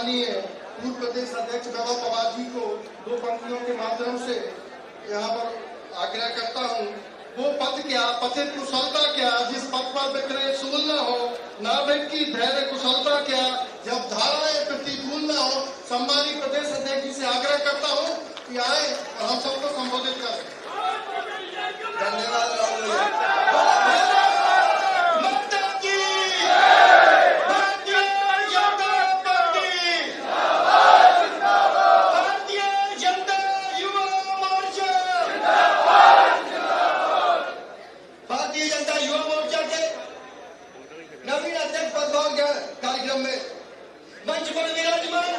सम्मानीय पूर्व प्रदेश अध्यक्ष वैभव पवार जी को दो पंक्तियों के माध्यम से यहाँ पर आग्रह करता हूँ। वो पद क्या, पथित कुशलता क्या, जिस पद पर विक्रय सूल न हो, नाविक की धैर्य कुशलता क्या, जब धाराएं प्रतिकूल न हो। सम्मानित प्रदेश अध्यक्ष जी से आग्रह करता हूँ कि आए और हम सबको संबोधित करें। धन्यवाद राहुल भैया। कार्यक्रम में मंच पर विराजमान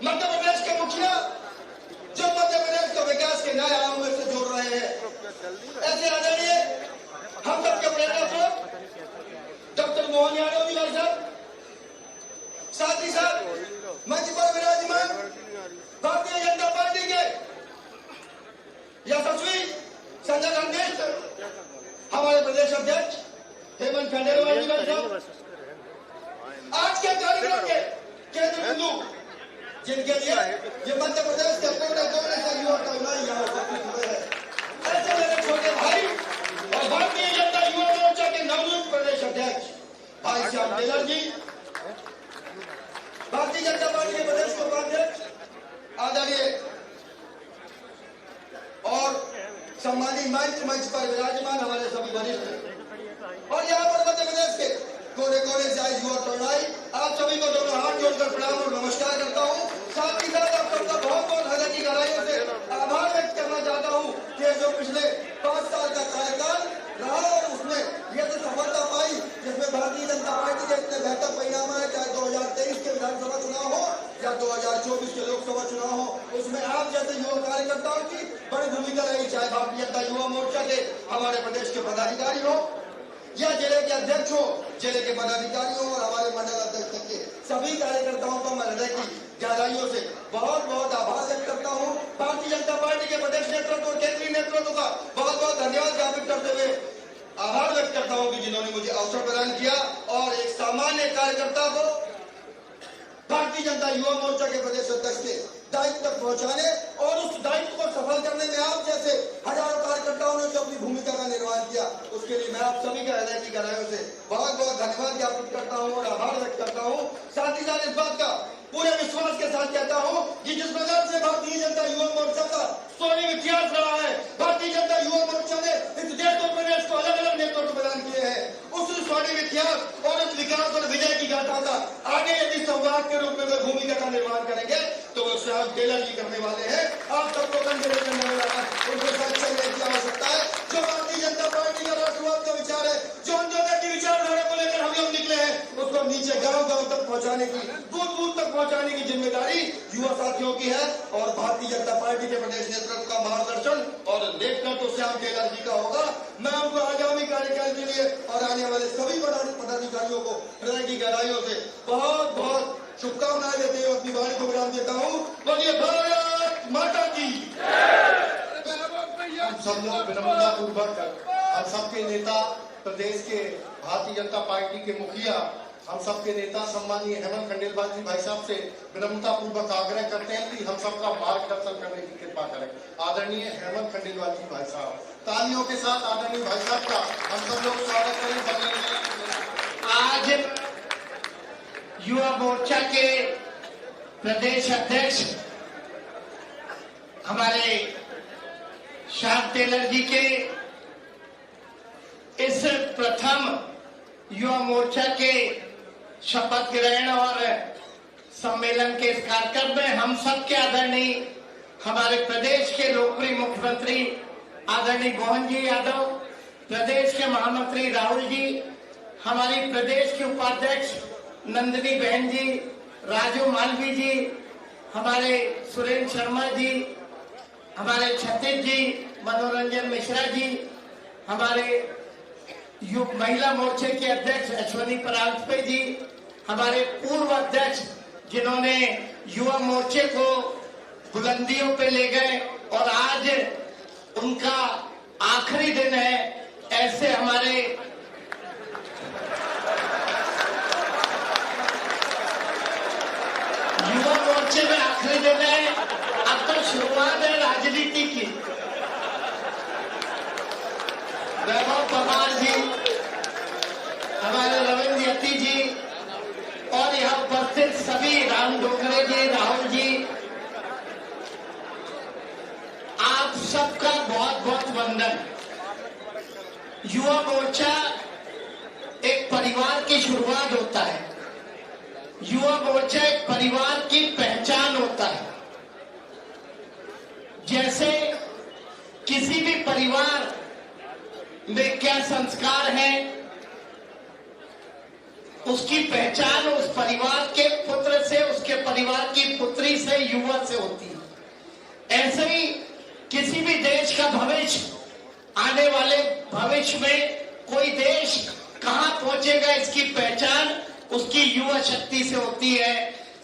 मध्य प्रदेश के मुखिया जो मध्य प्रदेश को विकास के नए आयाम में से जोड़ रहे हैं, ऐसे आदरणीय हम सबके प्रेरणा स्रोत डॉक्टर मोहन यादव जी भाई साहब, साथ ही साथ मंच पर विराजमान भारतीय जनता पार्टी के यशस्वी संगठन नेता हमारे प्रदेश अध्यक्ष हेमंत खंडेलवाल जी भाई साहब, आज के कार्यक्रम के केंद्र बिंदु जिनके लिए ये मध्य प्रदेश के कोने कोने से युवा टोली यहाँ उपस्थित हुए हैं, ऐसे मेरे छोटे भाई और भारतीय जनता युवा मोर्चा के नवनियुक्त प्रदेश अध्यक्ष भाई श्याम टेलर जी, भारतीय जनता पार्टी के प्रदेश उपाध्यक्ष आदरणीय और सम्मानित मंच पर विराजमान हमारे सभी वरिष्ठ और यहाँ पर मध्य प्रदेश के कोने कोने से आई युवा टोली, आप सभी को दोनों हाथ जोड़कर प्रणाम और नमस्कार करता हूँ। साथ ही साथ आप सबका बहुत बहुत हृदय की गहराइयों से आभार व्यक्त करना चाहता हूँ कि जो पिछले 5 साल का कार्यकाल रहा और उसमें ये तो सफलता पाई जिसमें भारतीय जनता पार्टी के इतने बेहतर परिणाम है, चाहे 2023 के विधानसभा चुनाव हो या 2024 के लोकसभा चुनाव हो, उसमें आप जैसे युवा कार्यकर्ताओं की बड़ी भूमिका रही, चाहे भारतीय जनता युवा मोर्चा के हमारे प्रदेश के पदाधिकारी हो या जिले के अध्यक्ष हो, जिले के पदाधिकारी हो और हमारे मंडल अध्यक्ष तक के सभी कार्यकर्ताओं को मैं हृदय की गहराइयों से बहुत बहुत आभार व्यक्त करता हूँ। भारतीय जनता पार्टी के प्रदेश नेतृत्व और केंद्रीय नेतृत्व का बहुत बहुत धन्यवाद ज्ञापित करते हुए आभार व्यक्त करता हूँ कि जिन्होंने मुझे अवसर प्रदान किया और एक सामान्य कार्यकर्ता को भारतीय जनता युवा मोर्चा के प्रदेश अध्यक्ष के दायित्व तक पहुंचाने और उस दायित्व को सफल करने में आप जैसे हजारों कार्यकर्ताओं ने जो अपनी भूमिका का निर्वहन किया, उसके लिए मैं आप सभी का हृदय की गहराइयों से बहुत बहुत धन्यवाद ज्ञापित करता हूं और आभार व्यक्त करता हूं। साथ ही साथ इस बात का पूरे विश्वास के साथ कहता हूं कि जिस प्रकार से भारतीय जनता युवा मोर्चा का स्वर्णिम इतिहास रहा है, भारतीय जनता युवा मोर्चा ने इस देश और प्रदेश को अलग अलग नेतृत्व प्रदान किए हैं, उस स्वर्णिम इतिहास और इस विकास और विजय की गाथा का आगे यदि सौगात के रूप में वे भूमिका का निर्माण करेंगे तो वो श्याम टेलर जी करने वाले हैं। आप सबको कंधे से करने वाला उनके साथ चलने की आवश्यकता है। जो भारतीय जनता पार्टी का राष्ट्रवाद का विचार है, जो अंत्योदय की विचारधारा को लेकर हम लोग निकले हैं, उसको नीचे गांव गांव तक पहुंचाने की, दूर दूर तक पहुंचाने की जिम्मेदारी युवा साथियों की है और भारतीय जनता पार्टी के प्रदेश नेतृत्व का मार्गदर्शन और नेतृत्व तो श्याम टेलर जी का होगा। मैं उनको आगामी कार्यकाल के लिए और आने वाले सभी पदाधिकारियों को हृदय की गहराइयों से बहुत बहुत शुभकामनाएं देते हुए अपनी वाणी को विराम देता हूँ। बोलिए भारत माता की। हम सब लोग विनम्रता पूर्वक हम सबके नेता प्रदेश के भारतीय जनता पार्टी के मुखिया, हम सबके नेता सम्मानीय हेमंत खंडेलवाल जी भाई साहब से विनम्रता पूर्वक आग्रह करते हैं कि हम सबका मार्गदर्शन करने की कृपा करें। आदरणीय हेमंत खंडेलवाल जी भाई साहब, तालियों के साथ आदरणीय भाई साहब का हम सब लोग स्वागत करें। आज युवा मोर्चा के प्रदेश अध्यक्ष हमारे श्याम टेलर जी के इस प्रथम युवा मोर्चा के शपथ ग्रहण और सम्मेलन के इस कार्यक्रम में हम सबके आदरणीय हमारे प्रदेश के लोकप्रिय मुख्यमंत्री आदरणीय मोहन जी यादव, प्रदेश के महामंत्री राहुल जी, हमारी प्रदेश के उपाध्यक्ष नंदिनी बहन जी, राजू मालवी जी, हमारे सुरेंद्र शर्मा जी, हमारे क्षतिश जी, मनोरंजन मिश्रा जी, हमारे महिला मोर्चे के अध्यक्ष अश्वनी परांजपे जी, हमारे पूर्व अध्यक्ष जिन्होंने युवा मोर्चे को बुलंदियों पे ले गए और आज उनका आखिरी दिन है, ऐसे हमारे मोर्चे में आखिरी दिन है, अब तो शुरुआत है राजनीति की। वैभव पवार जी, हमारे रविंद्र यति जी और यहाँ उपस्थित सभी, राम डोगरे जी, राहुल जी, आप सबका बहुत बहुत वंदन। युवा मोर्चा एक परिवार की शुरुआत होता है। युवा मोर्चा एक परिवार की पहचान होता है। जैसे किसी भी परिवार में क्या संस्कार है, उसकी पहचान उस परिवार के पुत्र से, उसके परिवार की पुत्री से, युवा से होती है। ऐसे ही किसी भी देश का भविष्य, आने वाले भविष्य में कोई देश कहां पहुंचेगा, इसकी पहचान उसकी युवा शक्ति से होती है।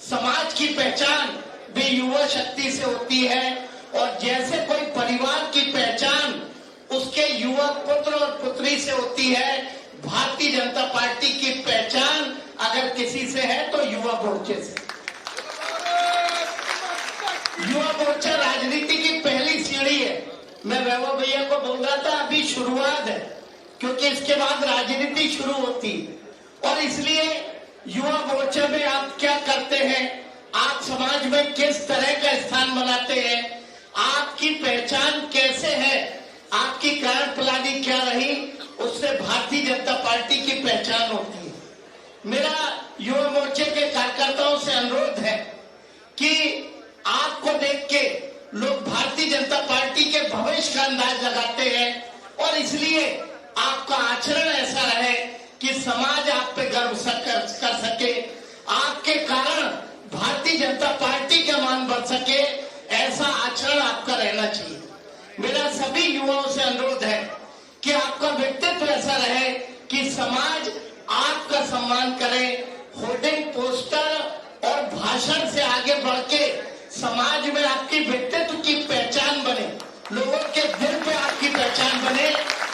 समाज की पहचान भी युवा शक्ति से होती है। और जैसे कोई परिवार की पहचान उसके युवा पुत्र और पुत्री से होती है, भारतीय जनता पार्टी की पहचान अगर किसी से है तो युवा मोर्चे से। युवा मोर्चा राजनीति की पहली सीढ़ी है। मैं वैभव भैया को बोल रहा था, अभी शुरुआत है, क्योंकि इसके बाद राजनीति शुरू होती है। और इसलिए युवा मोर्चा में आप क्या करते हैं, आप समाज में किस तरह का स्थान बनाते हैं, आपकी पहचान कैसे है, आपकी कार्यप्रणाली क्या रही, उससे भारतीय जनता पार्टी की पहचान होती है। मेरा युवा मोर्चे के कार्यकर्ताओं से अनुरोध है कि आपको देख के लोग भारतीय जनता पार्टी के भविष्य का अंदाज लगाते हैं, और इसलिए आपका आचरण ऐसा रहे कि समाज आप पे गर्व कर सके, आपके कारण भारतीय जनता पार्टी का मान बढ़ सके, ऐसा आचरण आपका रहना चाहिए। मेरा सभी युवाओं से अनुरोध है कि आपका व्यक्तित्व ऐसा रहे कि समाज आपका सम्मान करे। होर्डिंग, पोस्टर और भाषण से आगे बढ़ के समाज में आपकी व्यक्तित्व की पहचान बने, लोगों के दिल पे आपकी पहचान बने,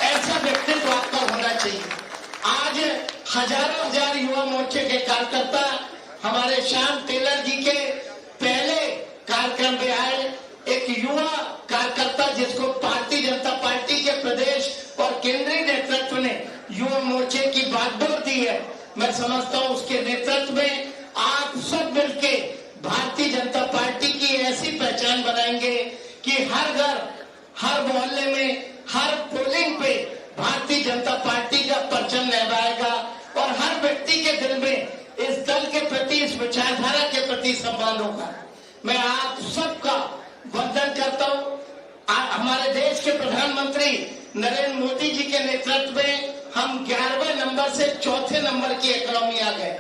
ऐसा व्यक्तित्व आपका होना चाहिए। आज हजारों हजार युवा मोर्चे के कार्यकर्ता हमारे श्याम टेलर जी के पहले कार्यक्रम में आए। एक युवा कार्यकर्ता जिसको भारतीय जनता पार्टी के प्रदेश और केंद्रीय नेतृत्व ने युवा मोर्चे की बागडोर दी है। मैं समझता हूं उसके नेतृत्व में आप सब मिलके भारतीय जनता पार्टी की ऐसी पहचान बनाएंगे कि हर घर, हर मोहल्ले में, हर पोलिंग पे भारतीय जनता पार्टी का परचम लहराएगा और हर व्यक्ति के दिल में इस दल के प्रति, इस विचारधारा के प्रति सम्मान होगा। मैं आप सबका वंदन करता हूं। हमारे देश के प्रधानमंत्री नरेंद्र मोदी जी के नेतृत्व में हम 11वें नंबर से 4थे नंबर की इकोनॉमी आ गए।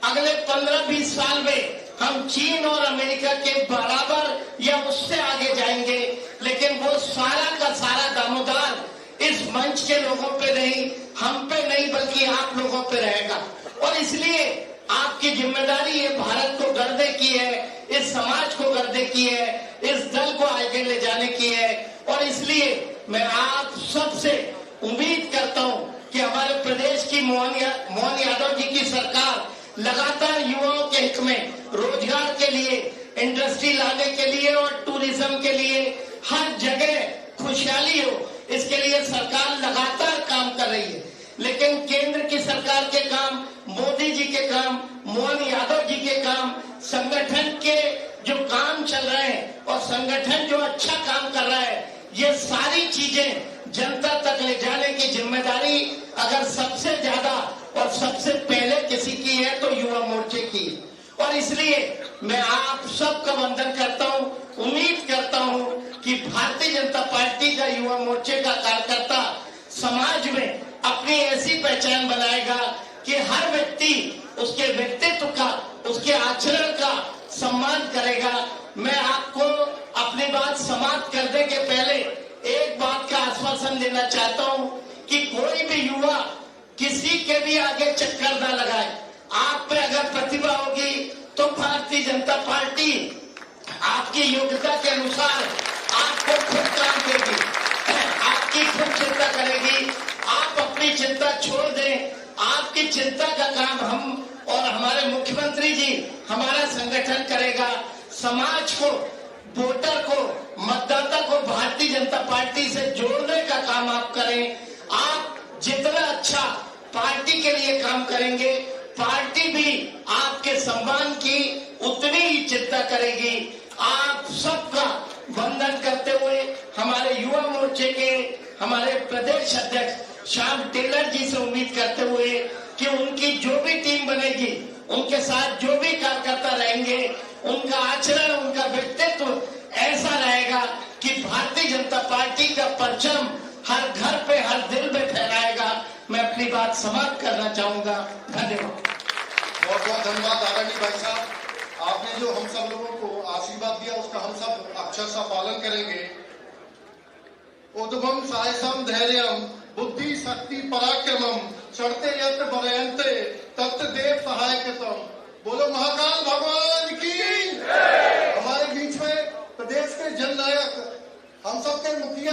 अगले 15-20 साल में हम चीन और अमेरिका के बराबर या उससे आगे जाएंगे, लेकिन वो सारा का सारा दामोदर इस मंच के लोगों पे नहीं, हम पे नहीं, बल्कि आप लोगों पे रहेगा। और इसलिए आपकी जिम्मेदारी है भारत को गर्दे की है, इस समाज को गर्दे की है, इस दल को आगे ले जाने की है। और इसलिए मैं आप सबसे उम्मीद करता हूं कि हमारे प्रदेश की मोहन यादव जी की सरकार लगातार युवाओं के हित में, रोजगार के लिए, इंडस्ट्री लाने के लिए और टूरिज्म के लिए हर जगह खुशहाली हो, इसके लिए सरकार लगातार काम कर रही है। लेकिन केंद्र की सरकार के काम, मोदी जी के काम, मोहन यादव जी के काम, संगठन के जो काम चल रहे हैं और संगठन जो अच्छा काम कर रहा है, ये सारी चीजें जनता तक ले जाने की जिम्मेदारी अगर सबसे ज्यादा और सबसे पहले किसी की है तो युवा मोर्चे की। और इसलिए मैं आप सबका वंदन करता हूं, उम्मीद करता हूं कि भारतीय जनता पार्टी का युवा मोर्चे का कार्यकर्ता समाज में अपनी ऐसी पहचान बनाएगा कि हर व्यक्ति उसके व्यक्तित्व का, उसके आचरण का सम्मान करेगा। मैं आपको अपनी बात समाप्त करने के पहले एक बात का आश्वासन देना चाहता हूं कि कोई भी युवा किसी के भी आगे चक्कर न लगाए। आप पे अगर प्रतिभा होगी तो भारतीय जनता पार्टी आपकी योग्यता के अनुसार आपको खुद काम देगी, आपकी खुद चिंता करेगी। आप अपनी चिंता छोड़ दें, आपकी चिंता का काम हम और हमारे मुख्यमंत्री जी, हमारा संगठन करेगा। समाज को, वोटर को, मतदाता को भारतीय जनता पार्टी से जोड़ने का काम आप करें। आप जितना अच्छा पार्टी के लिए काम करेंगे, पार्टी भी आपके सम्मान की उतनी ही चिंता करेगी। आप सबका वंदन करते हुए हमारे युवा मोर्चे के हमारे प्रदेश अध्यक्ष श्याम टेलर जी से उम्मीद करते हुए कि उनकी जो भी टीम बनेगी, उनके साथ जो भी कार्यकर्ता रहेंगे, उनका आचरण, उनका व्यक्तित्व ऐसा रहेगा कि भारतीय जनता पार्टी का परचम हर घर पे, हर दिल में फहराएगा। मैं अपनी बात समाप्त करना चाहूंगा। धन्यवाद। बहुत बहुत धन्यवाद आदरणीय भाई साहब। आपने जो हम सब लोगों को आशीर्वाद दिया उसका हम सब अक्षरशः पालन करेंगे। उद्गम साहसम धैर्यम बुद्धि शक्ति पराक्रमम चढ़ते यत्र बरयंते तत्र देव सहायकतम। बोलो महाकाल भगवान की। हमारे बीच में प्रदेश के जननायक, हम सब के मुखिया,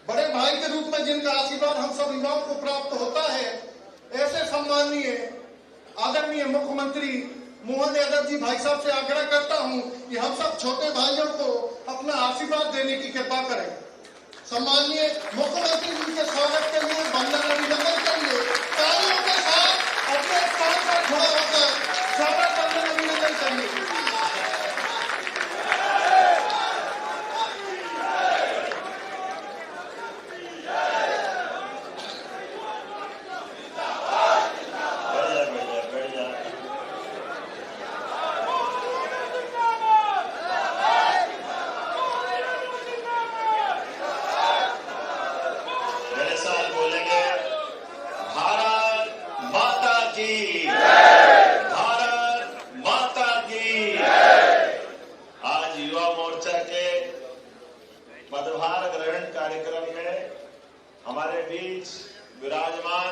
बड़े भाई के रूप में जिनका आशीर्वाद हम सब युवाओं को प्राप्त होता है, ऐसे सम्माननीय आदरणीय मुख्यमंत्री मोहन यादव जी भाई साहब से आग्रह करता हूं कि हम सब छोटे भाइयों को अपना आशीर्वाद देने की कृपा करें। सम्माननीय मुख्यमंत्री जी के स्वागत के लिए वंदन अभिनंदन करिए। तालियों के साथ अपने स्थान पर खड़ा होकर स्वागत वंदन अभिनंदन करिए। पदभार ग्रहण कार्यक्रम में हमारे बीच विराजमान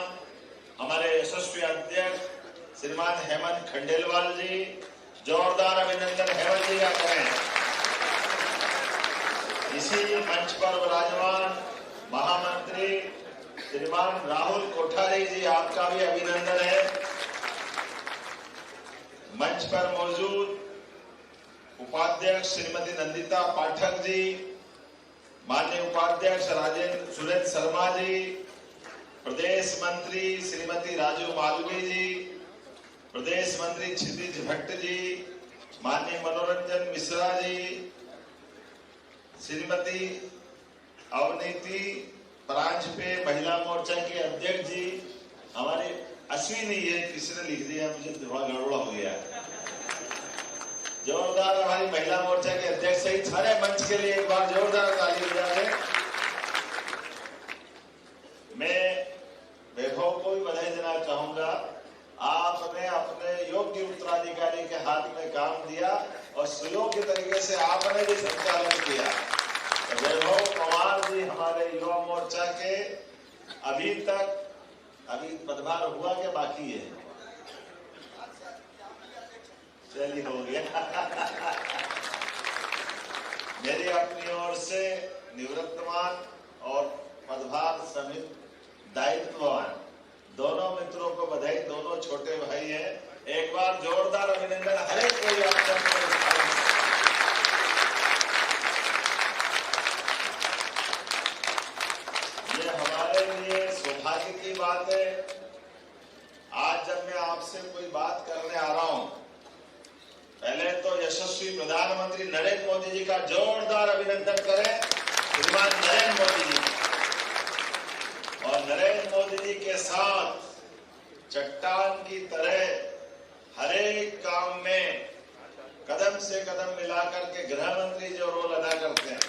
हमारे यशस्वी अध्यक्ष श्रीमान हेमंत खंडेलवाल जी, जोरदार अभिनंदन हेमंत जी का करें। इसी मंच पर विराजमान महामंत्री श्रीमान राहुल कोठारी जी, आपका भी अभिनंदन है। मंच पर मौजूद उपाध्यक्ष श्रीमती नंदिता पाठक जी, माननीय उपाध्यक्ष राजेंद्र सुरेश शर्मा जी, प्रदेश मंत्री श्रीमती राजू मालवीय जी, प्रदेश मंत्री क्षितिज भट्ट जी, माननीय मनोरंजन मिश्रा जी, श्रीमती अवनीति परांजपे महिला मोर्चा के अध्यक्ष जी, हमारे अश्विनी, ये किसने लिख दिया, मुझे दिमाग गड़बड़ हो गया। जोरदार हमारी महिला मोर्चा के अध्यक्ष सहित सारे मंच के लिए एक बार जोरदार ताली बजा दें। मैं वैभव को भी बधाई देना चाहूंगा। आपने अपने योग्य उत्तराधिकारी के हाथ में काम दिया और सुयोग्य तरीके से आपने भी संचालन किया। तो वैभव कुमार जी हमारे युवा मोर्चा के अभी पदभार हुआ के बाकी है, चलिए हो गया। मेरी अपनी ओर से निवृत्तमान और पदभार समित दायित्ववान दोनों मित्रों को बधाई। दोनों छोटे भाई हैं, एक बार जोरदार अभिनंदन हर एक कोई ये हमारे लिए सौभाग्य की बात है। आज जब मैं आपसे कोई बात करने आ रहा हूं, पहले तो यशस्वी प्रधानमंत्री नरेंद्र मोदी जी का जोरदार अभिनंदन करें, श्रीमान नरेंद्र मोदी जी। और नरेंद्र मोदी जी के साथ चट्टान की तरह हर एक काम में कदम से कदम मिलाकर के गृह मंत्री जो रोल अदा करते हैं,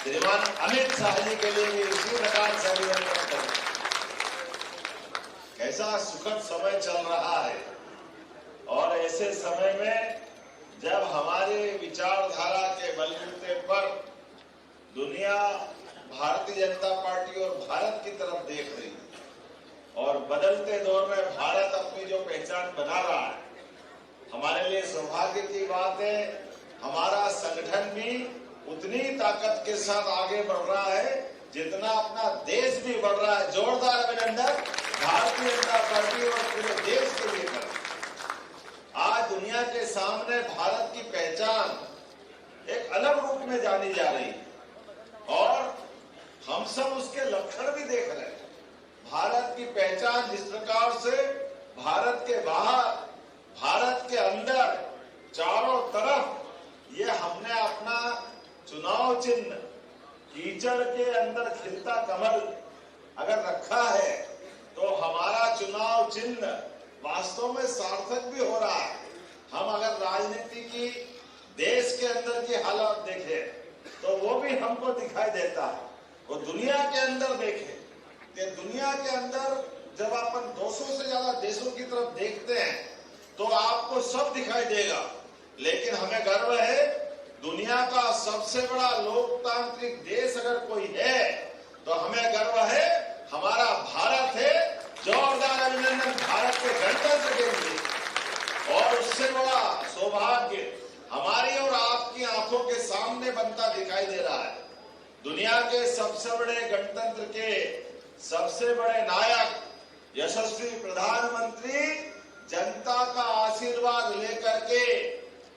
श्रीमान अमित शाह जी के लिए भी इसी प्रकार से अभिनंदन करें। कैसा सुखद समय चल रहा है और ऐसे समय में जब हमारे विचारधारा के बलबूते पर दुनिया भारतीय जनता पार्टी और भारत की तरफ देख रही है और बदलते दौर में भारत अपनी जो पहचान बना रहा है, हमारे लिए सौभाग्य की बात है। हमारा संगठन भी उतनी ताकत के साथ आगे बढ़ रहा है जितना अपना देश भी बढ़ रहा है। जोरदार अभिनंदन भारतीय जनता पार्टी और पूरे देश के लिए करें। आज दुनिया के सामने भारत की पहचान एक अलग रूप में जानी जा रही है और हम सब उसके लक्षण भी देख रहे हैं। भारत की पहचान जिस प्रकार से भारत के बाहर, भारत के अंदर, चारों तरफ ये हमने अपना चुनाव चिन्ह कीचड़ के अंदर खिलता कमल अगर रखा है तो हमारा चुनाव चिन्ह वास्तव में सार्थक भी हो रहा है। हम अगर राजनीति की देश के अंदर की हालत देखें तो वो भी हमको दिखाई देता है। वो दुनिया के अंदर देखें कि दुनिया के अंदर जब अपन 200 से ज्यादा देशों की तरफ देखते हैं तो आपको सब दिखाई देगा, लेकिन हमें गर्व है दुनिया का सबसे बड़ा लोकतांत्रिक देश अगर कोई है तो हमें गर्व है हमारा भारत है। जोरदार अभिनंदन भारत के गणतंत्र के लिए। और उससे बड़ा सौभाग्य हमारी और आपकी आंखों के सामने बनता दिखाई दे रहा है। दुनिया के सबसे बड़े गणतंत्र के सबसे बड़े नायक यशस्वी प्रधानमंत्री जनता का आशीर्वाद लेकर के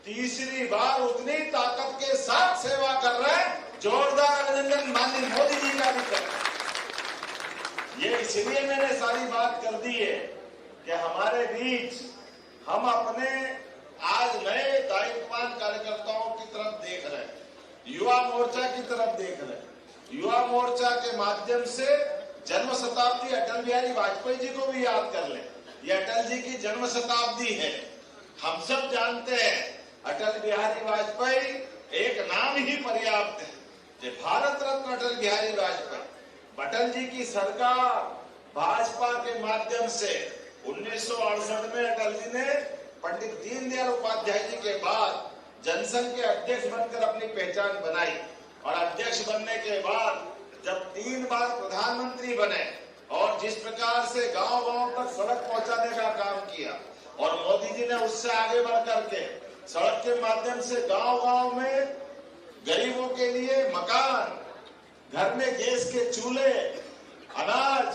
तीसरी बार उतनी ताकत के साथ सेवा कर रहे हैं। जोरदार अभिनंदन माननीय मोदी जी का भी कर। ये इसलिए मैंने सारी बात कर दी है कि हमारे बीच हम अपने आज नए दायित्ववान कार्यकर्ताओं की तरफ देख रहे हैं, युवा मोर्चा की तरफ देख रहे हैं। युवा मोर्चा के माध्यम से जन्म शताब्दी अटल बिहारी वाजपेयी जी को भी याद कर लें। ये अटल जी की जन्म शताब्दी है। हम सब जानते हैं अटल बिहारी वाजपेयी एक नाम ही पर्याप्त है कि भारत रत्न अटल बिहारी वाजपेयी। अटल जी की सरकार भाजपा के माध्यम से 1968 में अटल जी ने पंडित दीनदयाल उपाध्याय जी के बाद जनसंघ के अध्यक्ष बनकर अपनी पहचान बनाई और अध्यक्ष बनने के बाद जब 3 बार प्रधानमंत्री बने और जिस प्रकार से गांव-गांव तक सड़क पहुंचाने का काम किया और मोदी जी ने उससे आगे बढ़ करके सड़क के माध्यम से गांव-गांव में गरीबों के लिए मकान, घर में गैस के चूल्हे, अनाज,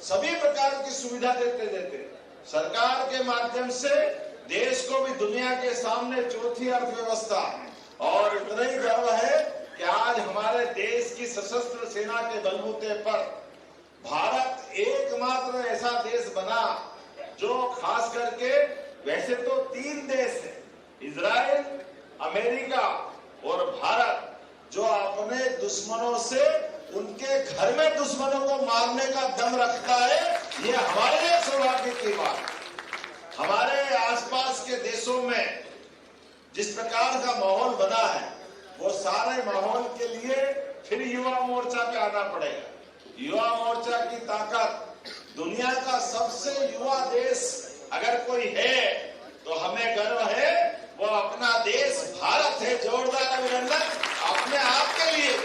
सभी प्रकार की सुविधा देते सरकार के माध्यम से देश को भी दुनिया के सामने चौथी अर्थव्यवस्था। और इतना ही गर्व है कि आज हमारे देश की सशस्त्र सेना के बलबूते पर भारत एकमात्र ऐसा देश बना जो खास करके, वैसे तो 3 देश है, इजराइल, अमेरिका और भारत, जो अपने दुश्मनों से उनके घर में दुश्मनों को मारने का दम रखता है। ये हमारे लिए सौभाग्य की बात। हमारे आसपास के देशों में जिस प्रकार का माहौल बना है वो सारे माहौल के लिए फिर युवा मोर्चा पे आना पड़ेगा। युवा मोर्चा की ताकत, दुनिया का सबसे युवा देश अगर कोई है तो हमें गर्व है, वो अपना देश भारत है। जोरदार अभिनंदन अपने आप के लिए।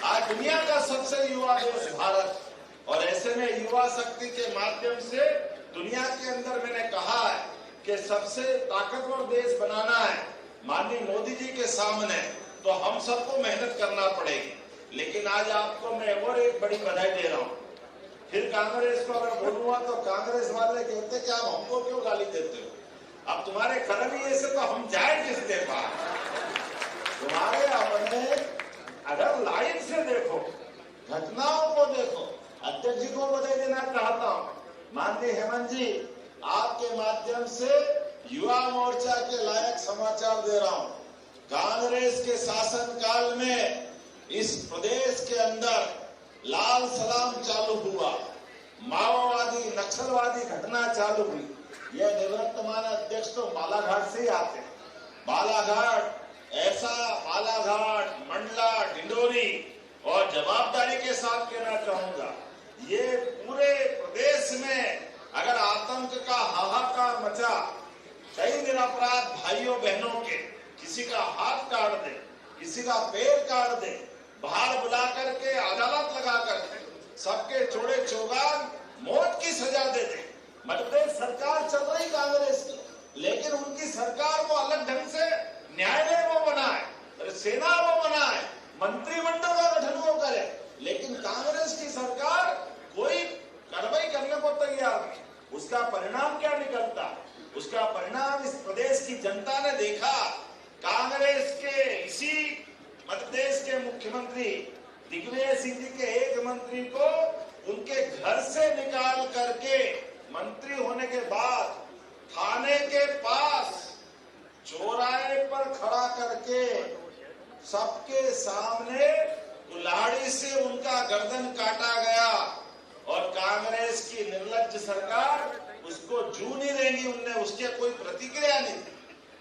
आज दुनिया का सबसे युवा देश भारत, और ऐसे में युवा शक्ति के माध्यम से दुनिया के अंदर मैंने कहा है कि सबसे ताकतवर देश बनाना है माननीय मोदी जी के सामने, तो हम सबको मेहनत करना पड़ेगी। लेकिन आज आपको मैं और एक बड़ी बधाई दे रहा हूँ। फिर कांग्रेस को अगर बोलूंगा तो कांग्रेस वाले कहते कि आप हमको क्यों गाली देते हो, अब तुम्हारे कर्म ही ऐसे तो हम जाए किसके पास। तुम्हारे अपने अगर लाइन से देखो, घटनाओं को देखो। अध्यक्ष जी को बधाई देना चाहता हूँ। माननीय हेमंत जी, आपके माध्यम से युवा मोर्चा के लायक समाचार दे रहा हूँ। कांग्रेस के शासन काल में इस प्रदेश के अंदर लाल सलाम चालू हुआ, माओवादी नक्सलवादी घटना चालू हुई। यह निवर्तमान अध्यक्ष तो बालाघाट से ही आते हैं। बालाघाट ऐसा, बालाघाट, मंडला, डिंडोरी, और जवाबदारी के साथ कहना चाहूंगा, ये पूरे प्रदेश में अगर आतंक का हाहाकार मचा, कई निरपराध भाइयों बहनों के किसी का हाथ काट दे, किसी का पैर काट दे, बाहर बुला करके अदालत लगा करके सबके चोड़े चौगान मौत की सजा दे दे। मध्य प्रदेश सरकार चल रही कांग्रेस की, लेकिन उनकी सरकार को अलग ढंग से न्यायालय वो बनाए, सेना वो बनाए, मंत्रिमंडल का गठन वो करे, लेकिन कांग्रेस की सरकार कोई कार्रवाई करने को तैयार नहीं। उसका परिणाम क्या निकलता है? उसका परिणाम इस दिग्विजय सिंह जी के एक मंत्री को उनके घर से निकाल करके मंत्री होने के बाद थाने के पास चौराहे पर खड़ा करके सबके सामने कुल्हाड़ी से उनका गर्दन काटा गया और कांग्रेस की निर्लज्ज सरकार उसको जू नहीं देंगी, उनने उसके कोई प्रतिक्रिया नहीं दी।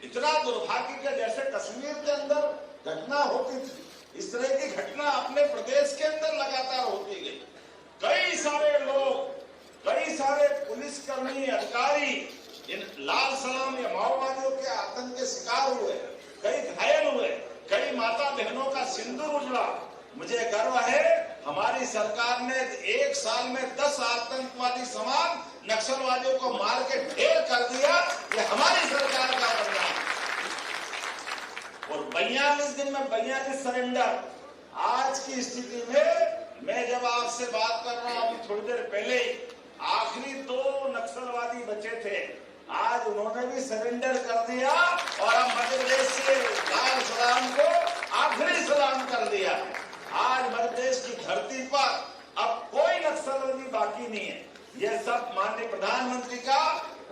इतना दुर्भाग्य के जैसे कश्मीर के अंदर घटना होती थी, इस तरह की घटना अपने प्रदेश के अंदर लगातार होती गई। कई सारे लोग, कई सारे पुलिसकर्मी, अधिकारी इन लाल सलाम या माओवादियों के आतंक के शिकार हुए, कई घायल हुए, कई माता बहनों का सिंदूर उजड़ा। मुझे गर्व है हमारी सरकार ने एक साल में 10 आतंकवादी समान नक्सलवादियों को मार के ढेर कर दिया। ये हमारी सरकार का परिणाम। और 42 दिन में 42 सरेंडर। आज की स्थिति में मैं जब आपसे बात कर रहा हूं, थोड़ी देर पहले आखिरी 2 नक्सलवादी बचे थे, आज उन्होंने भी सरेंडर कर दिया और हम मध्य प्रदेश से लाल सलाम को आखिरी सलाम कर दिया। आज मध्य प्रदेश की धरती पर अब कोई नक्सलवादी बाकी नहीं है। यह सब माननीय प्रधानमंत्री का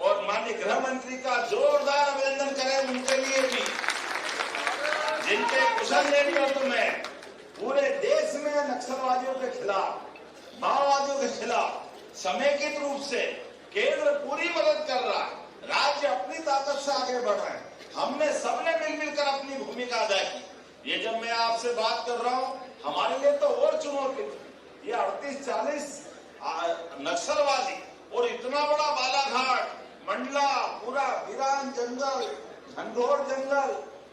और माननीय गृह मंत्री का जोरदार अभिनंदन करें उनके लिए भी, जिनके कुशल नेतृत्व में पूरे देश में नक्सलवादियों के खिलाफ, माओवादियों के खिलाफ समेकित रूप से केंद्र पूरी मदद कर रहा है, राज्य अपनी ताकत से आगे बढ़ रहे हैं। हमने सबने मिलकर अपनी भूमिका अदा की। ये जब मैं आपसे बात कर रहा हूं, हमारे लिए तो और चुनौती थी। ये 38-40 नक्सलवादी और इतना बड़ा बालाघाट, मंडला, पूरा वीरान जंगल, घनघोर जंगल,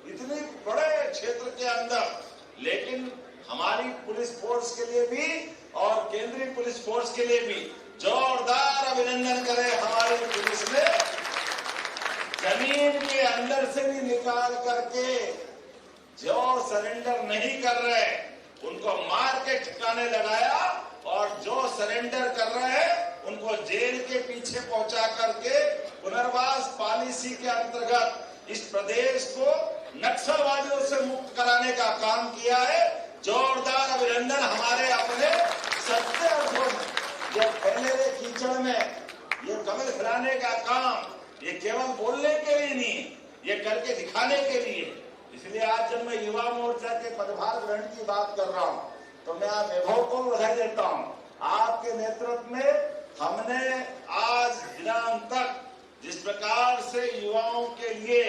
इतने बड़े क्षेत्र के अंदर, लेकिन हमारी पुलिस फोर्स के लिए भी और केंद्रीय पुलिस फोर्स के लिए भी जोरदार अभिनंदन करें। हमारी पुलिस ने जमीन के अंदर से भी निकाल करके जो सरेंडर नहीं कर रहे उनको मार के ठिकाने लगाया और जो सरेंडर कर रहे हैं उनको जेल के पीछे पहुंचा करके पुनर्वास पॉलिसी के अंतर्गत इस प्रदेश को नक्सलवादियों से मुक्त कराने का काम किया है। जोरदार अभिनंदन। हमारे अपने सत्य अर्थों में जो फैले कीचड़ में ये कमल खिलाने का काम ये केवल बोलने के लिए नहीं, ये करके दिखाने के लिए। इसलिए आज जब मैं युवा मोर्चा के पदभार ग्रहण की बात कर रहा हूं तो मैं आप वैभव को बधाई देता हूं। आपके नेतृत्व में हमने आज दिनांक तक जिस प्रकार से युवाओं के लिए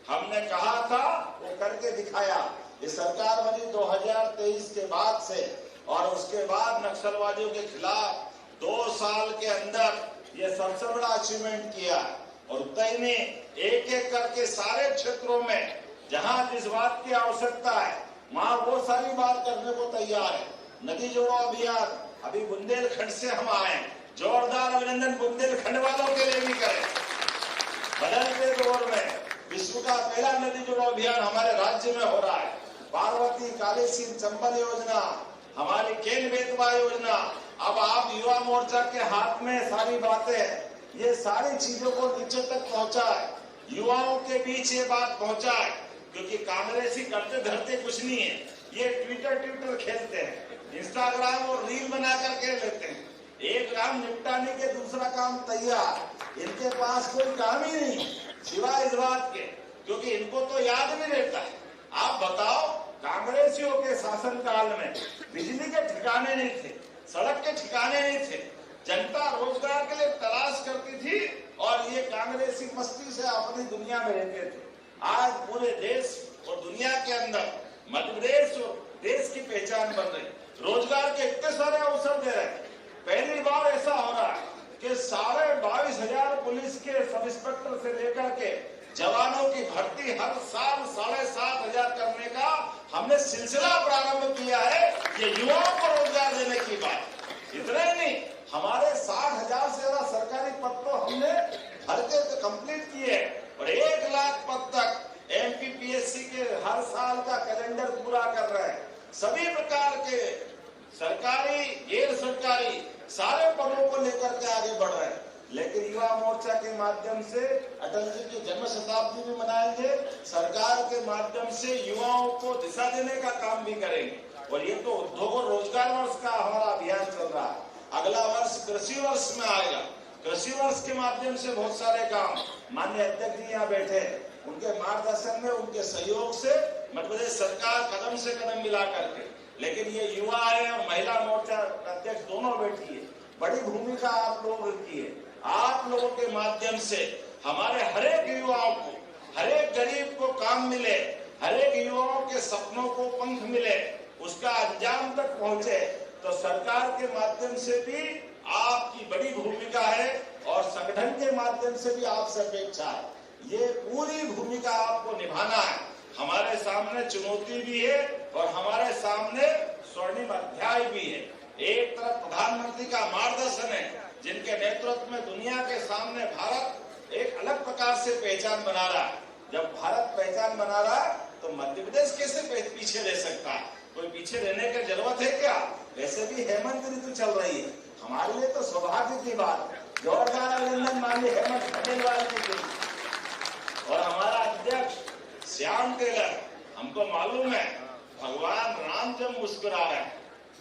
हमने कहा था वो करके दिखाया। ये सरकार बनी 2023 के बाद से और उसके बाद नक्सलवादियों के खिलाफ 2 साल के अंदर ये सबसे बड़ा अचीवमेंट किया और उतना ही नहीं, एक एक करके सारे क्षेत्रों में जहां जिस बात की आवश्यकता है वहां वो सारी बात करने को तैयार है। नदी जोड़ो अभियान, अभी बुंदेलखंड से हम आए, जोरदार अभिनंदन बुंदेलखंड वालों के लिए भी करें। बदलते दौर में विश्व का पहला नदी जोड़ो अभियान हमारे राज्य में हो रहा है। पार्वती, काली सिंह, चंबल योजना, हमारी केन बेतवा योजना, अब आप युवा मोर्चा के हाथ में सारी बातें, ये सारी चीजों को नीचे तक पहुंचाए, युवाओं के बीच ये बात पहुंचाए, क्योंकि कांग्रेसी करते धरते कुछ नहीं है। ये ट्विटर खेलते हैं, इंस्टाग्राम और रील बना कर खेल लेते हैं। एक काम निपटाने के दूसरा काम तैयार। इनके पास कोई काम ही नहीं सिवाय इस बात के, क्योंकि इनको तो याद नहीं रहता है। आप बताओ, कांग्रेसियों के शासनकाल में बिजली के ठिकाने नहीं थे, सड़क के ठिकाने नहीं थे, जनता रोजगार के लिए तलाश करती थी और ये कांग्रेसी मस्ती से अपनी दुनिया में रहते थे। आज पूरे देश और दुनिया के अंदर मध्य प्रदेश और देश की पहचान बन रही, रोजगार के इतने सारे अवसर दे रहे हैं। पहली बार ऐसा हो रहा है कि 22,500 पुलिस के सब इंस्पेक्टर से लेकर के जवानों की भर्ती हर साल 7,500 करने का हमने सिलसिला प्रारंभ किया है। ये युवाओं को रोजगार देने की बात। इतना ही नहीं, हमारे 60,000 से ज्यादा सरकारी पद तो हमने भर के कंप्लीट किए और 1 लाख पद तक MPPSC के हर साल का कैलेंडर पूरा कर रहे हैं। सभी प्रकार के सरकारी, गैर सरकारी सारे पदों को लेकर के आगे बढ़ रहे हैं। लेकिन युवा मोर्चा के माध्यम से अटल जी की जन्म शताब्दी भी मनाएंगे, सरकार के माध्यम से युवाओं को दिशा देने का काम भी करेंगे। और ये तो उद्योग और रोजगार वर्ष का हमारा अभियान चल रहा है। अगला वर्ष कृषि वर्ष में आएगा। कृषि वर्ष के माध्यम से बहुत सारे काम माननीय अध्यक्ष जी यहाँ बैठे, उनके मार्गदर्शन में, उनके सहयोग से मध्य प्रदेश सरकार कदम से कदम मिला करके, लेकिन ये युवा है और महिला मोर्चा अध्यक्ष दोनों बैठी है, बड़ी भूमिका आप लोगों की है। आप लोगों के माध्यम से हमारे हरेक युवाओं को, हरेक गरीब को काम मिले, हरेक युवाओं के सपनों को पंख मिले, उसका अंजाम तक पहुंचे, तो सरकार के माध्यम से भी आपकी बड़ी भूमिका है और संगठन के माध्यम से भी आपसे अपेक्षा है। ये पूरी भूमिका आपको निभाना है। हमारे सामने चुनौती भी है और हमारे सामने स्वर्णिम अध्याय भी है। एक तरफ प्रधानमंत्री का मार्गदर्शन है, जिनके नेतृत्व में दुनिया के सामने भारत एक अलग प्रकार से पहचान बना रहा है। जब भारत पहचान बना रहा है तो मध्य प्रदेश कैसे पीछे रह सकता है? कोई पीछे रहने की जरूरत है क्या? वैसे भी हेमंत ऋतु चल रही है, हमारे लिए तो सौभाग्य की बात है। जोरदार अभिनंदन माननीय हेमंत खंडेलवाल जी के लिए। और हमारा अध्यक्ष श्याम टेलर, हमको मालूम है भगवान राम जब मुस्कुरा रहे हैं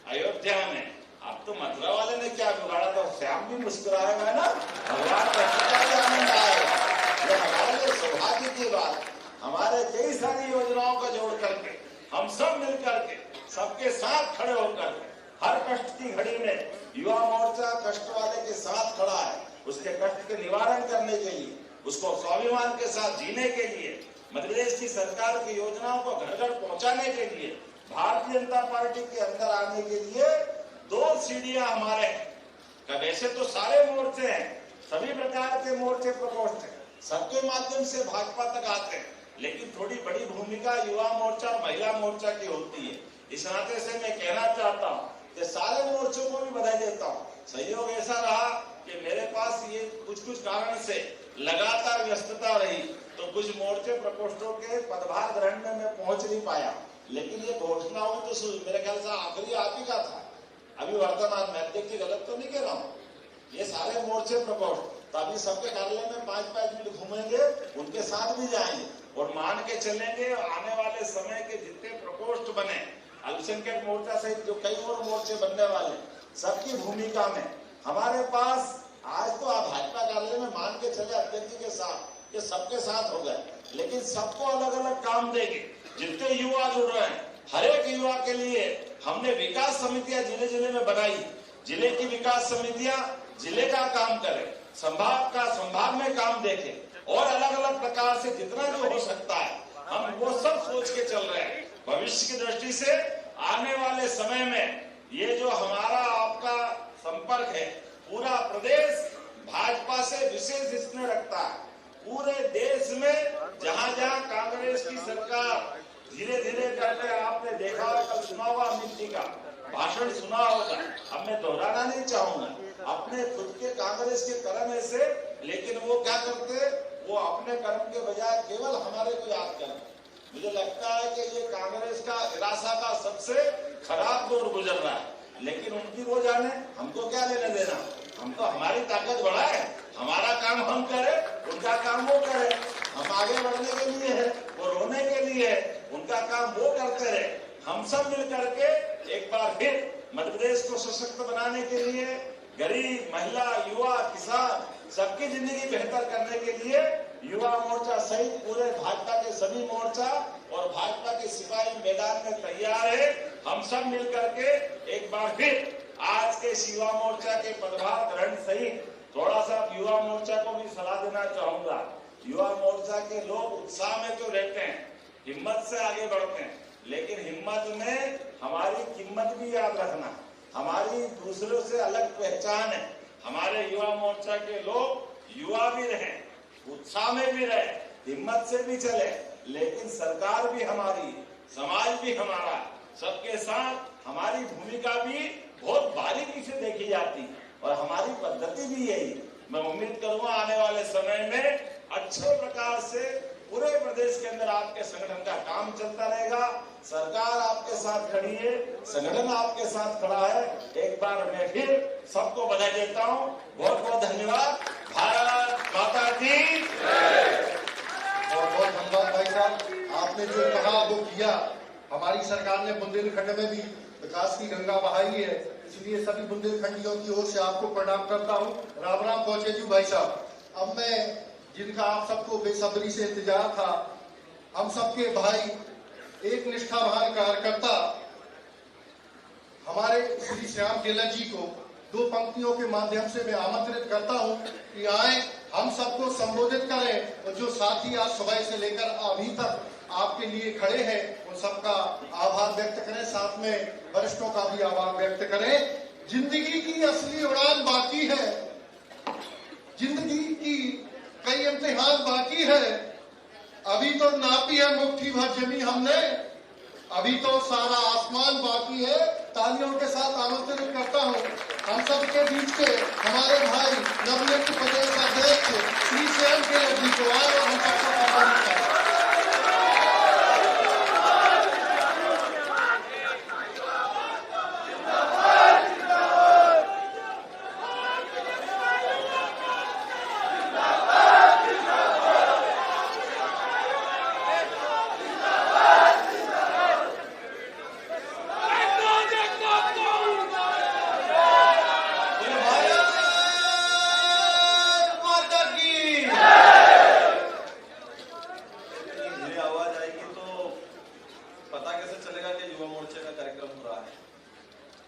अयोध्या में, अब तो मथुरा वाले ने क्या बिगाड़ा, तो श्याम भी मुस्कुराएगा ना, भगवान का आनंद आएगा। ये हमारे लिए सौभाग्य की बात। हमारे कई सारी योजनाओं को जोड़ करके हम सब मिल करके सबके साथ खड़े होकर हर कष्ट की घड़ी में युवा मोर्चा कष्ट वाले के साथ खड़ा है। उसके कष्ट के निवारण करने के लिए, उसको स्वाभिमान के साथ जीने के लिए, मध्य प्रदेश की सरकार की योजनाओं को घर घर पहुंचाने के लिए, भारतीय जनता पार्टी के अंदर आने के लिए 2 सीढ़ियां हमारे हैं। वैसे तो सारे मोर्चे हैं, सभी प्रकार के मोर्चे प्रकोष्ठ हैं, सबके माध्यम से भाजपा तक आते हैं, लेकिन थोड़ी बड़ी भूमिका युवा मोर्चा और महिला मोर्चा की होती है। इस नाते से मैं कहना चाहता हूँ कि सारे मोर्चों को भी बधाई देता हूँ। सहयोग ऐसा रहा कि मेरे पास ये कुछ कारण से लगातार व्यस्तता रही, तो कुछ मोर्चे प्रकोष्ठों के पदभार ग्रहण में मैं पहुंच नहीं पाया, लेकिन ये घोषणा हुई तो मेरे ख्याल से आखिरी आप ही का था अभी वर्तमान में। अध्यक्ष जी गलत तो नहीं कह रहा हूँ? ये सारे मोर्चे प्रकोष्ठ तो अभी सबके कार्यालय में 5-5 मिनट घूमेंगे, उनके साथ भी जाएंगे और मान के चलेंगे। आने वाले समय के जितने प्रकोष्ठ बने, अल्पसंख्यक मोर्चा सहित जो कई और मोर्चे बनने वाले, सबकी भूमिका में हमारे पास आज तो आप भाजपा कार्यालय में मान के चले अध्यक्ष जी के साथ, ये सबके साथ हो गए, लेकिन सबको अलग अलग काम देंगे। जितने युवा जुड़ रहे हैं, हर एक युवा के लिए हमने विकास समितियां जिले जिले में बनाई। जिले की विकास समितियां जिले का काम करें, संभाग का संभाग में काम देखें और अलग अलग प्रकार से जितना जो हो सकता है हम वो सब सोच के चल रहे हैं। भविष्य की दृष्टि से आने वाले समय में ये जो हमारा आपका संपर्क है, पूरा प्रदेश भाजपा से विशेष स्नेह रखता है। पूरे देश में जहां जहां कांग्रेस की सरकार धीरे धीरे करके, आपने देखा होगा, कल सुना होगा अमित जी का भाषण सुना होगा, अब मैं दोहराना नहीं चाहूंगा। अपने खुद के कांग्रेस के कर्म ऐसे, लेकिन वो क्या करते, वो अपने कर्म के बजाय केवल हमारे को याद करते। मुझे लगता है कि ये कांग्रेस का निराशा का सबसे खराब दौर गुजर रहा है, लेकिन उनकी वो जाने, हमको क्या लेना देना। हम तो हमारी ताकत बढ़ाए, हमारा काम हम करें, उनका काम वो करे। हम आगे बढ़ने के लिए है, वो रोने के लिए है, उनका काम वो करते रहे। हम सब मिल करके एक बार फिर मध्य प्रदेश को सशक्त बनाने के लिए, गरीब, महिला, युवा, किसान सबकी जिंदगी बेहतर करने के लिए युवा मोर्चा सहित पूरे भाजपा के सभी मोर्चा और भाजपा के सिपाही मैदान में तैयार है। हम सब मिल करके एक बार फिर आज के युवा मोर्चा के पदभार ग्रहण सहित थोड़ा सा युवा मोर्चा को भी सलाह देना चाहूंगा। युवा मोर्चा के लोग उत्साह में तो रहते हैं, हिम्मत से आगे बढ़ते हैं, लेकिन हिम्मत में हमारी कीमत भी याद रखना। हमारी दूसरों से अलग पहचान है। हमारे युवा मोर्चा के लोग युवा भी रहे, उत्साह में भी रहे, हिम्मत से भी चले, लेकिन सरकार भी हमारी, समाज भी हमारा, सबके साथ हमारी भूमिका भी बहुत बारीकी से देखी जाती है और हमारी पद्धति भी यही। मैं उम्मीद करूंगा आने वाले समय में अच्छे प्रकार से पूरे प्रदेश के अंदर आपके संगठन का काम चलता रहेगा। सरकार आपके साथ खड़ी है, संगठन आपके साथ खड़ा है। एक बार मैं फिर सबको बधाई देता हूँ। बहुत बहुत धन्यवाद। भारत माता की बहुत बहुत धन्यवाद भाई साहब, आपने जो कहा वो किया हमारी सरकार ने बुंदेलखंड में भी विकास की गंगा बहाई है, इसलिए सभी बुंदेलखंडियों की ओर से आपको प्रणाम करता हूँ। राम राम पहुंचेजू भाई साहब। अब मैं जिनका आप सबको बेसब्री से इंतजार था, हम सबके भाई, एक निष्ठावान कार्यकर्ता हमारे श्री श्याम गेला जी को दो पंक्तियों के माध्यम से मैं आमंत्रित करता हूं कि आए, हम सबको संबोधित करें और जो साथी आज सुबह से लेकर अभी तक आपके लिए खड़े हैं उन सबका आभार व्यक्त करें, साथ में वरिष्ठों का भी आभार व्यक्त करें। जिंदगी की असली उड़ान बाकी है, जिंदगी की कई इम्तिहान बाकी है, अभी तो नापी है मुट्ठी भर जमी हमने, अभी तो सारा आसमान बाकी है। तालियों के साथ आमंत्रित करता हूं हम सब के बीच के हमारे भाई नवनियुक्त प्रदेश अध्यक्ष श्री श्याम गेला जी को आए और हम सबको सम्मानित करें।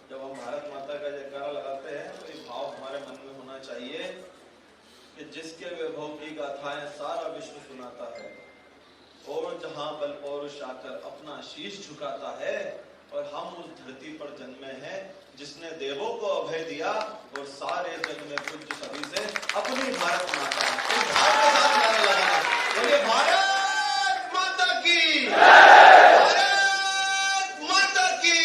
जब हम भारत माता का जयकारा लगाते हैं तो ये भाव हमारे मन में होना चाहिए कि जिसके वैभव की गाथाएं सारा विश्व सुनाता है और जहां बल पौरुष आकर अपना शीश झुकाता है, और हम उस धरती पर जन्मे हैं जिसने देवों को अभय दिया और सारे जग में पूज्य सभी से अपनी भारत माता को भाव के साथ नारा लगाना। बोलिए भारत माता की, भारत माता की।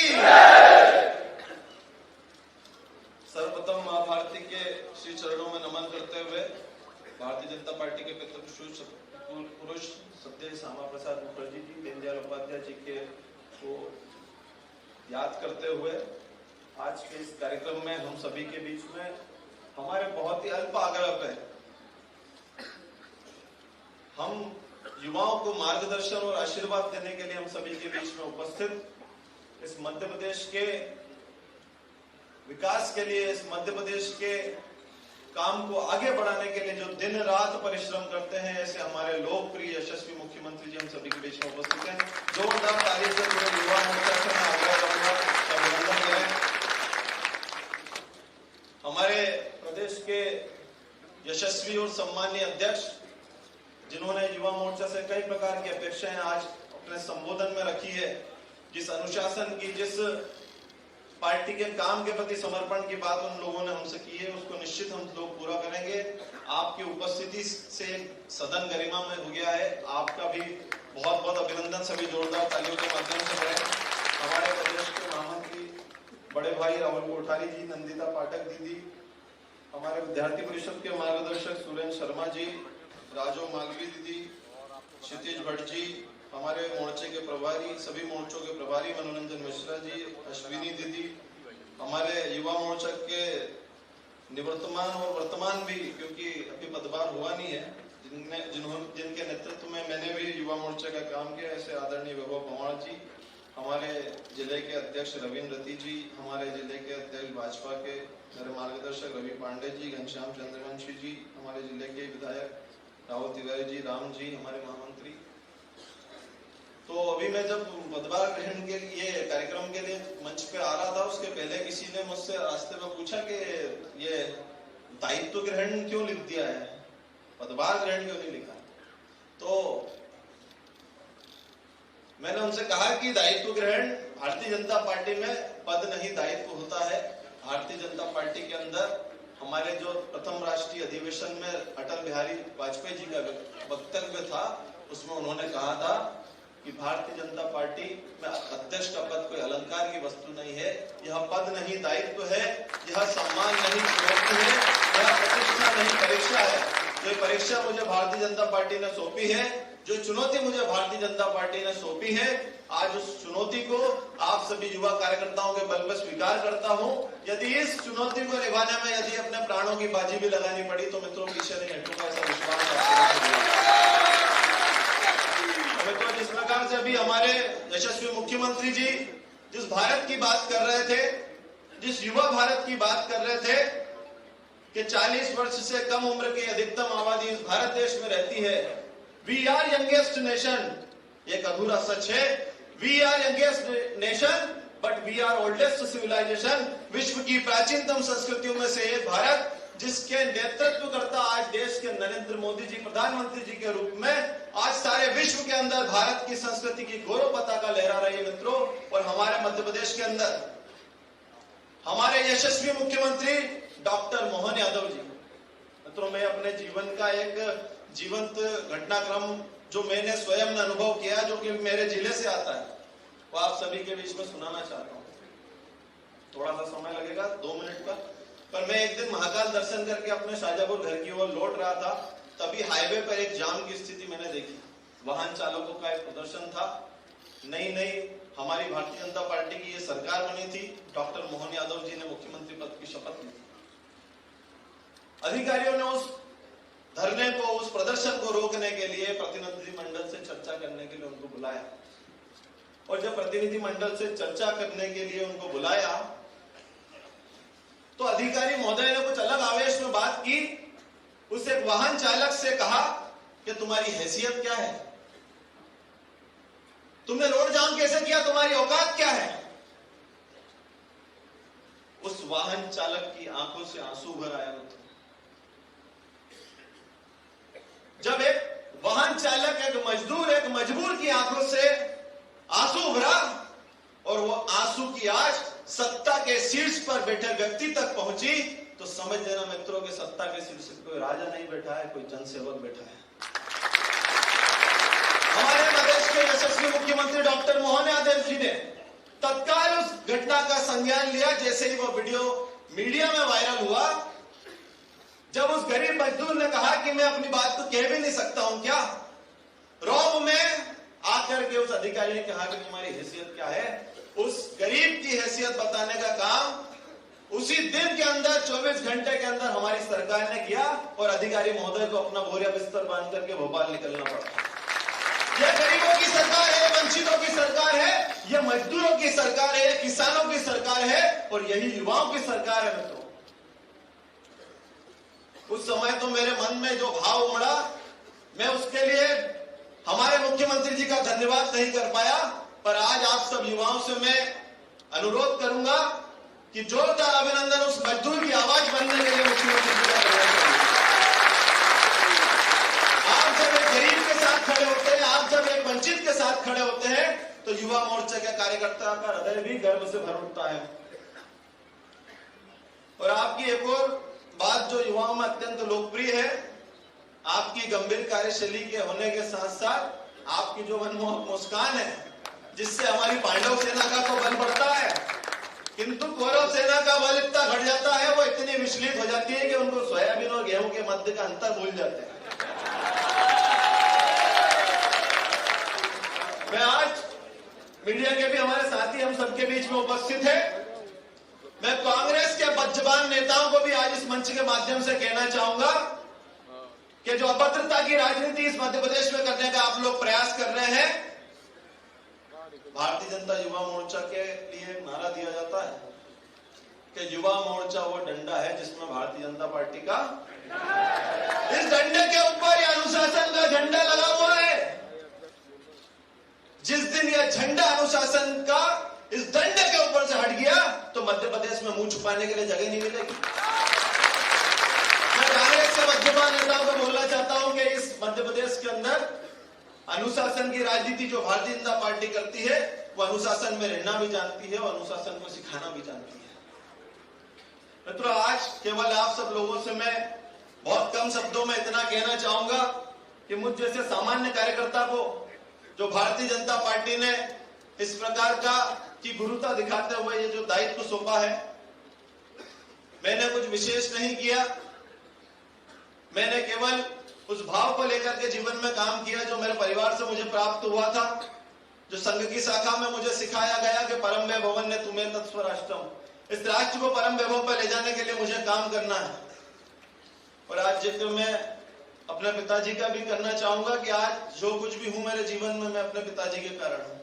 सर्वप्रथम मां भारती के श्री चरणों में नमन करते हुए भारतीय जनता पार्टी के पुरुष सत्य श्यामा प्रसाद मुखर्जी जी, दीनदयाल उपाध्याय जी के को याद करते हुए आज के इस कार्यक्रम में हम सभी के बीच में हमारे बहुत ही अल्प आग्रह पे हम युवाओं को मार्गदर्शन और आशीर्वाद देने के लिए हम सभी के बीच में उपस्थित इस मध्य प्रदेश के विकास के लिए, इस मध्य प्रदेश के काम को आगे बढ़ाने के लिए जो दिन रात परिश्रम करते हैं, ऐसे हमारे लोकप्रिय यशस्वी मुख्यमंत्री जी हम सभी के बीच में उपस्थित हैं। जोरदार ताली से पूरे युवा मोर्चा से मैं आग्रह करूंगा कि अभिनंदन करें। हमारे प्रदेश के यशस्वी और सम्मानीय अध्यक्ष जिन्होंने युवा मोर्चा से कई प्रकार की अपेक्षाएं आज अपने संबोधन में रखी है, जिस अनुशासन की, जिस पार्टी के काम के प्रति समर्पण की बात उन लोगों ने हमसे की है, उसको निश्चित हम लोग पूरा करेंगे। आपकी उपस्थिति से सदन गरिमा में हो गया है, आपका भी बहुत बहुत अभिनंदन सभी जोरदार तालियों के माध्यम से करें। हमारे प्रदेश के महामंत्री बड़े भाई राहुल कोठारी जी, नंदिता पाठक दीदी, हमारे विद्यार्थी परिषद के मार्गदर्शक सुरेंद्र शर्मा जी, राजो मालवी दीदी, क्षितिज भट्ट जी, हमारे मोर्चे के प्रभारी, सभी मोर्चों के प्रभारी मनोरंजन मिश्रा जी, अश्विनी दीदी, हमारे युवा मोर्चा के निवर्तमान और वर्तमान भी, क्योंकि अभी पदभार हुआ नहीं है, जिनके नेतृत्व में मैंने भी युवा मोर्चा का काम किया, ऐसे आदरणीय वैभव पंवार जी, हमारे जिले के अध्यक्ष रविंद्र रति जी, हमारे जिले के अध्यक्ष भाजपा के मेरे मार्गदर्शक रवि पांडे जी, घनश्याम चंद्रवंशी जी, हमारे जिले के विधायक राहुल तिवारी जी, राम जी, हमारे महामंत्री। तो अभी मैं जब पदभार ग्रहण के लिए कार्यक्रम के लिए मंच पे आ रहा था, उसके पहले किसी ने मुझसे रास्ते में पूछा कि ये दायित्व ग्रहण क्यों लिख दिया है, पदभार ग्रहण क्यों नहीं लिखा। तो मैंने उनसे कहा कि दायित्व ग्रहण भारतीय जनता पार्टी में पद नहीं दायित्व होता है। भारतीय जनता पार्टी के अंदर हमारे जो प्रथम राष्ट्रीय अधिवेशन में अटल बिहारी वाजपेयी जी का वक्तव्य था, उसमें उन्होंने कहा था कि भारतीय जनता पार्टी में अध्यक्ष का पद कोई अलंकार की वस्तु नहीं है, यह पद नहीं दायित्व है, यह सम्मान नहीं चुनौती है, यह प्रतिष्ठा नहीं परीक्षा है। जो परीक्षा मुझे भारतीय जनता पार्टी ने सौंपी है, जो चुनौती मुझे भारतीय जनता पार्टी ने सौंपी है, आज उस चुनौती को आप सभी युवा कार्यकर्ताओं के बल पर स्वीकार करता हूं। यदि इस चुनौती को निभाने में यदि अपने प्राणों की बाजी भी लगानी पड़ी तो मित्रों पीछे नहीं हटूंगा, ऐसा विश्वास आपको। तो जिस प्रकार प्रकार से अभी हमारे यशस्वी मुख्यमंत्री जी जिस भारत की बात कर रहे थे, जिस युवा भारत की बात कर रहे थे कि 40 वर्ष से कम उम्र की अधिकतम आबादी इस भारत देश में रहती है। वी आर यंगेस्ट नेशन, एक अधूरा सच है। We are youngest nation but we are oldest civilisation. विश्व की प्राचीनतम संस्कृतियों में से एक भारत, जिसके नेतृत्व करता आज देश के नरेंद्र मोदी जी प्रधानमंत्री जी के रूप में आज सारे विश्व के अंदर भारत की संस्कृति की गौरव पताका लहरा रही है मित्रों। और हमारे मध्य प्रदेश के अंदर हमारे यशस्वी मुख्यमंत्री डॉक्टर मोहन यादव जी, मित्रों मैं अपने जीवन का एक जीवंत घटनाक्रम जो मैंने स्वयं अनुभव किया, जो कि मेरे जिले से आता है, वो आप सभी के बीच में सुनाना चाहता हूँ। थोड़ा सा समय लगेगा, 2 मिनट का। पर मैं एक दिन महाकाल दर्शन करके अपने शाहजहांपुर घर की ओर लौट रहा था, तभी हाईवे पर एक जाम की स्थिति मैंने देखी। वाहन चालकों का एक प्रदर्शन था। नई हमारी भारतीय जनता पार्टी की ये सरकार बनी थी, डॉक्टर मोहन यादव जी ने मुख्यमंत्री पद की शपथ ली थी। अधिकारियों ने उस धरने को, उस प्रदर्शन को रोकने के लिए प्रतिनिधि मंडल से चर्चा करने के लिए उनको बुलाया। और जब प्रतिनिधि मंडल से चर्चा करने के लिए उनको बुलाया तो अधिकारी महोदय ने कुछ अलग आवेश में बात की। उस एक वाहन चालक से कहा कि तुम्हारी हैसियत क्या है, तुमने रोड जाम कैसे किया, तुम्हारी औकात क्या है। उस वाहन चालक की आंखों से आंसू भर आया। जब एक वाहन चालक, एक मजदूर, एक मजबूर की आंखों से आंसू भरा और वो आंसू की आज सत्ता के शीर्ष पर बैठे व्यक्ति तक पहुंची, तो समझ लेना मित्रों के सत्ता के शीर्ष पर कोई राजा नहीं बैठा है, कोई जनसेवक बैठा है। हमारे प्रदेश के यशस्वी मुख्यमंत्री डॉक्टर मोहन यादव जी ने तत्काल उस घटना का संज्ञान लिया। जैसे ही वो वीडियो मीडिया में वायरल हुआ, जब उस गरीब मजदूर ने कहा कि मैं अपनी बात को कह भी नहीं सकता हूं क्या, रौब में आकर के उस अधिकारी ने कहा कि तुम्हारी हैसियत क्या है, उस गरीब की हैसियत बताने का काम उसी दिन के अंदर 24 घंटे के अंदर हमारी सरकार ने किया और अधिकारी महोदय को अपना बोरिया बिस्तर बांध करके भोपाल निकलना पड़ा। यह गरीबों की सरकार है, वंचितों की सरकार है, यह मजदूरों की सरकार है, किसानों की सरकार है और यही युवाओं की सरकार है मित्रों। उस समय तो मेरे मन में जो भाव उमड़ा, मैं उसके लिए हमारे मुख्यमंत्री जी का धन्यवाद नहीं कर पाया। पर आज आप सब युवाओं से मैं अनुरोध करूंगा कि जोरदार अभिनंदन उस मजदूर की आवाज बनने के लिए मुख्यमंत्री जी का धन्यवाद करें। आप जब एक गरीब के साथ खड़े होते हैं, आप जब एक वंचित के साथ खड़े होते हैं, तो युवा मोर्चा के कार्यकर्ता का हृदय भी गर्व से भर उठता है। और आपकी एक और बात जो युवाओं में अत्यंत लोकप्रिय है, आपकी गंभीर कार्यशैली के होने के साथ साथ आपकी जो मनमोहक मुस्कान है, जिससे हमारी पांडव सेना का तो बल बढ़ता है, किंतु कौरव सेना का बल इतना घट जाता है, वो इतनी विचलित हो जाती है कि उनको सोयाबीन और गेहूं के मध्य का अंतर भूल जाते हैं। मैं आज मीडिया के भी हमारे साथी हम सबके बीच में उपस्थित है। मैं कांग्रेस के बदजबान नेताओं को भी आज इस मंच के माध्यम से कहना चाहूंगा कि जो अभद्रता की राजनीति इस मध्य प्रदेश में करने का आप लोग प्रयास कर रहे हैं, भारतीय जनता युवा मोर्चा के लिए नारा दिया जाता है कि युवा मोर्चा वो डंडा है जिसमें भारतीय जनता पार्टी का, इस डंडे के ऊपर यह अनुशासन का झंडा लगा हुआ है। जिस दिन यह झंडा अनुशासन का इस डंडे के ऊपर से हट गया तो मध्य प्रदेश में मुंह छुपाने के लिए जगह नहीं मिलेगी। मैं कांग्रेस के बदजुबान नेताओं को बोलना चाहता हूं कि इस मध्य प्रदेश के अंदर अनुशासन की राजनीति जो भारतीय जनता पार्टी करती है, वो अनुशासन में रहना भी जानती है और अनुशासन को सिखाना भी जानती है। मित्रों, आज केवल आप सब लोगों से मैं बहुत कम शब्दों में इतना कहना चाहूंगा कि मुझ जैसे सामान्य कार्यकर्ता को जो भारतीय जनता पार्टी ने इस प्रकार का की गुरुता दिखाते हुए ये जो दायित्व सौंपा है, मैंने कुछ विशेष नहीं किया। मैंने केवल उस भाव को लेकर के जीवन में काम किया जो मेरे परिवार से मुझे प्राप्त हुआ था, जो संघ की शाखा में मुझे सिखाया गया कि परम वैभवन ने तुम्हें तत्स्वराष्ट्रम, इस राष्ट्र को परम वैभव पर ले जाने के लिए मुझे काम करना है। और आज जिक्र में अपने पिताजी का भी करना चाहूंगा कि आज जो कुछ भी हूं मेरे जीवन में, मैं अपने पिताजी के कारण हूं।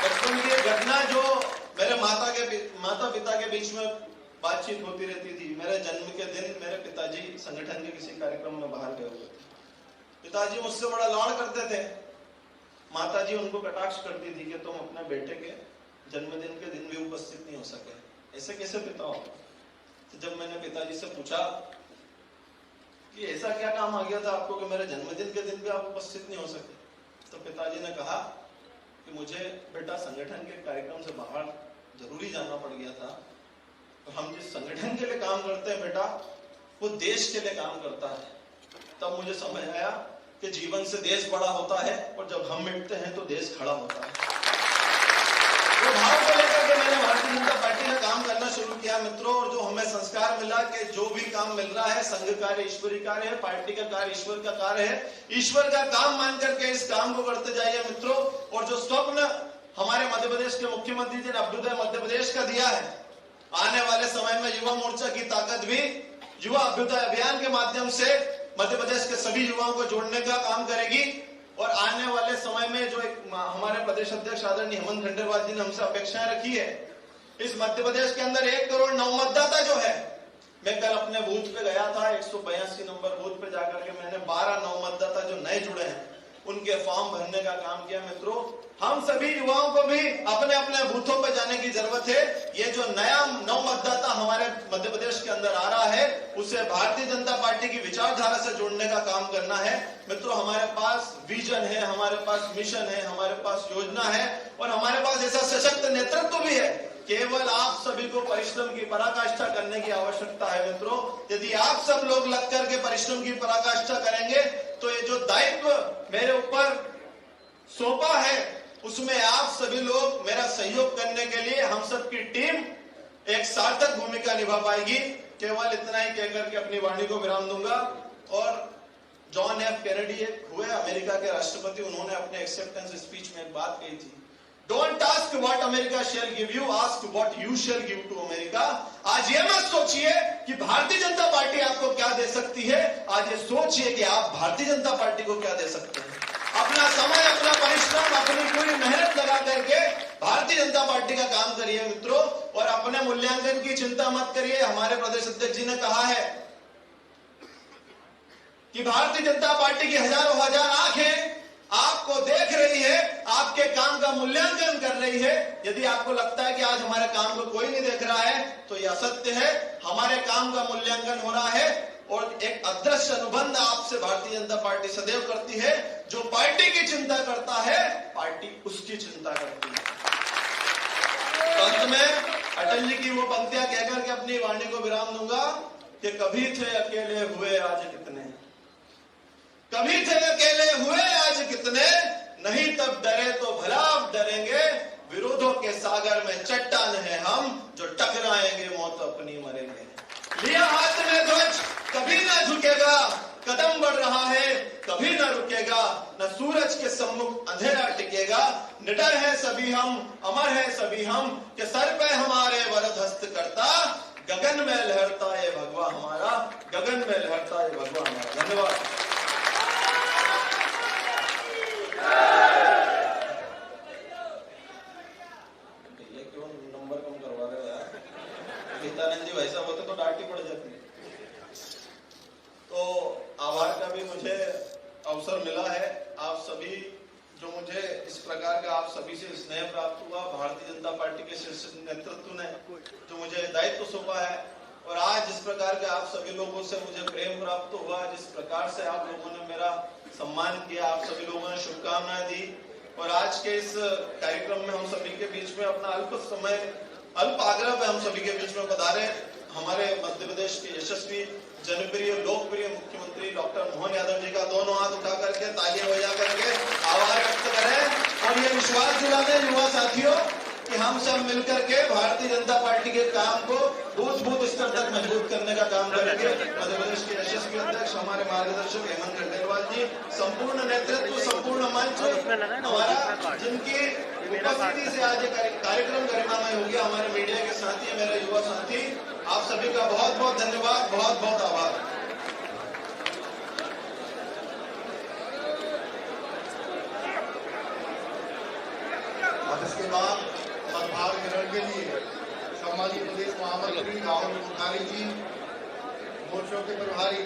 बचपन की एक घटना जो मेरे माता पिता के बीच में बातचीत होती रहती थी। मेरे जन्म के दिन मेरे पिताजी संगठन के किसी कार्यक्रम में बाहर गए हुए थे। पिताजी मुझसे बड़ा लाड़ करते थे। माताजी उनको कटाक्ष करती थी कि तुम अपने बेटे के जन्मदिन के दिन भी उपस्थित नहीं हो सके, ऐसे कैसे पिता हो? तो जब मैंने पिताजी से पूछा कि ऐसा क्या काम आ गया था आपको कि मेरे जन्मदिन के दिन भी आप उपस्थित नहीं हो सके, तो पिताजी ने कहा कि मुझे बेटा संगठन के कार्यक्रम से बाहर जरूरी जाना पड़ गया था। और हम जिस संगठन के लिए काम करते हैं बेटा, वो देश के लिए काम करता है। तब मुझे समझ आया कि जीवन से देश बड़ा होता है और जब हम मिटते हैं तो देश खड़ा होता है। वो भाव को लेकर के मैंने भारतीय जनता पार्टी में काम करना शुरू किया मित्रों। और जो हमें संस्कार मिला कि जो भी काम मिल रहा है, संघ कार्य ईश्वरी कार्य है, पार्टी का कार्य ईश्वर का कार्य है, ईश्वर का काम मान करके इस काम को करते जाइए मित्रों। और जो स्वप्न हमारे मध्य प्रदेश के मुख्यमंत्री जी ने अभ्युदय मध्य प्रदेश का दिया है, आने वाले समय में युवा मोर्चा की ताकत भी युवा अभ्युदय अभियान के माध्यम से मध्य प्रदेश के सभी युवाओं को जोड़ने का काम करेगी। और आने वाले समय में जो एक हमारे प्रदेश अध्यक्ष आदरणीय हेमंत खंडेलवाल जी ने हमसे अपेक्षाएं रखी है, इस मध्य प्रदेश के अंदर 1 करोड़ नवमतदाता जो है, मैं कल अपने बूथ पे गया था, 182 नंबर बूथ पे जाकर के मैंने 12 नवमतदाता जो नए जुड़े हैं उनके फॉर्म भरने का काम किया मित्रों। हम सभी युवाओं को भी अपने अपने बूथों पर जाने की जरूरत है। ये जो नया नवमतदाता हमारे मध्य प्रदेश के अंदर आ रहा है, उसे भारतीय जनता पार्टी की विचारधारा से जोड़ने का काम करना है मित्रों। हमारे पास विजन है, हमारे पास मिशन है, हमारे पास योजना है और हमारे पास ऐसा सशक्त नेतृत्व भी है। केवल आप सभी को परिश्रम की पराकाष्ठा करने की आवश्यकता है मित्रों। यदि आप सब लोग लग करके परिश्रम की पराकाष्ठा करेंगे तो ये जो दायित्व मेरे ऊपर सौंपा है, उसमें आप सभी लोग मेरा सहयोग करने के लिए हम सब की टीम एक सार्थक भूमिका निभा पाएगी। केवल इतना ही कहकर के अपनी वाणी को विराम दूंगा। और जॉन एफ कैनेडी हुए अमेरिका के राष्ट्रपति, उन्होंने अपने एक्सेप्टेंस स्पीच में एक बात कही थी, don't ask what America shall give you, ask what you shall give to America. आज ये मत सोचिए कि भारतीय जनता पार्टी आपको क्या दे सकती है, आज ये सोचिए कि आप भारतीय जनता पार्टी को क्या दे सकते हैं। अपना समय, अपना परिश्रम, अपनी पूरी मेहनत लगा करके भारतीय जनता पार्टी का काम करिए मित्रों। और अपने मूल्यांकन की चिंता मत करिए। हमारे प्रदेश अध्यक्ष जी ने कहा है कि भारतीय जनता पार्टी की हजारों हजार आंखें आपको देख रही है, आपके काम का मूल्यांकन कर रही है। यदि आपको लगता है कि आज हमारे काम को कोई नहीं देख रहा है तो यह असत्य है। हमारे काम का मूल्यांकन हो रहा है और एक अदृश्य अनुबंध आपसे भारतीय जनता पार्टी सदैव करती है। जो पार्टी की चिंता करता है, पार्टी उसकी चिंता करती है। अंत में अटल जी की वो पंक्तियां कहकर के अपनी वाणी को विराम दूंगा कि कभी थे अकेले हुए आज कितने, कभी थे अकेले हुए आज कितने, नहीं तब डरे तो भला अब डरेंगे, विरोधों के सागर में चट्टान है हम, जो टकराएंगे मौत अपनी मरेंगे। लिया हाथ में ध्वज कभी ना झुकेगा, कदम बढ़ रहा है कभी ना रुकेगा, न सूरज के सम्मुख अंधेरा टिकेगा। निडर है सभी हम, अमर है सभी हम, के सर पे हमारे वरद हस्त करता, गगन में लहरता है भगवा हमारा, गगन में लहरता है भगवा हमारा। धन्यवाद। ये क्यों नंबर कम करवा रहे हो यार? गीतानंद जी वैसा होते तो डांट ही पड़ जाती है। तो आभार का भी मुझे अवसर मिला है। आप सभी जो मुझे इस प्रकार का आप सभी से स्नेह प्राप्त हुआ, भारतीय जनता पार्टी के शीर्ष नेतृत्व ने जो मुझे दायित्व सौंपा है, और आज जिस प्रकार के आप सभी लोगों से मुझे प्रेम प्राप्त हुआ, जिस प्रकार से आप लोगों ने मेरा सम्मान किया, आप सभी लोगों ने शुभकामनाएं दी। और आज के इस कार्यक्रम में हम सभी के बीच में अपना अल्प आग्रह पे हम सभी के बीच में पधारे हमारे मध्य प्रदेश के यशस्वी, जनप्रिय, लोकप्रिय मुख्यमंत्री डॉक्टर मोहन यादव जी का दोनों हाथ उठा करके तालियां बजा करके आभार व्यक्त करें और ये विश्वास दिला दें युवा साथियों कि हम सब मिलकर के भारतीय जनता पार्टी के काम को बूथ स्तर तक मजबूत करने का काम करेंगे। मध्य प्रदेश के यशस्वी अध्यक्ष हमारे मार्गदर्शक हेमंत खंडेलवाल जी, संपूर्ण नेतृत्व, संपूर्ण मंच हमारा, जिनकी उपस्थिति से आज कार्यक्रम गरिमामय हो गया, हमारे मीडिया के साथी, मेरे युवा साथी, आप सभी का बहुत बहुत धन्यवाद, बहुत बहुत आभार। माननीय प्रदेश महामंत्री राहुल कोठारी जी, मोर्चों के प्रभारी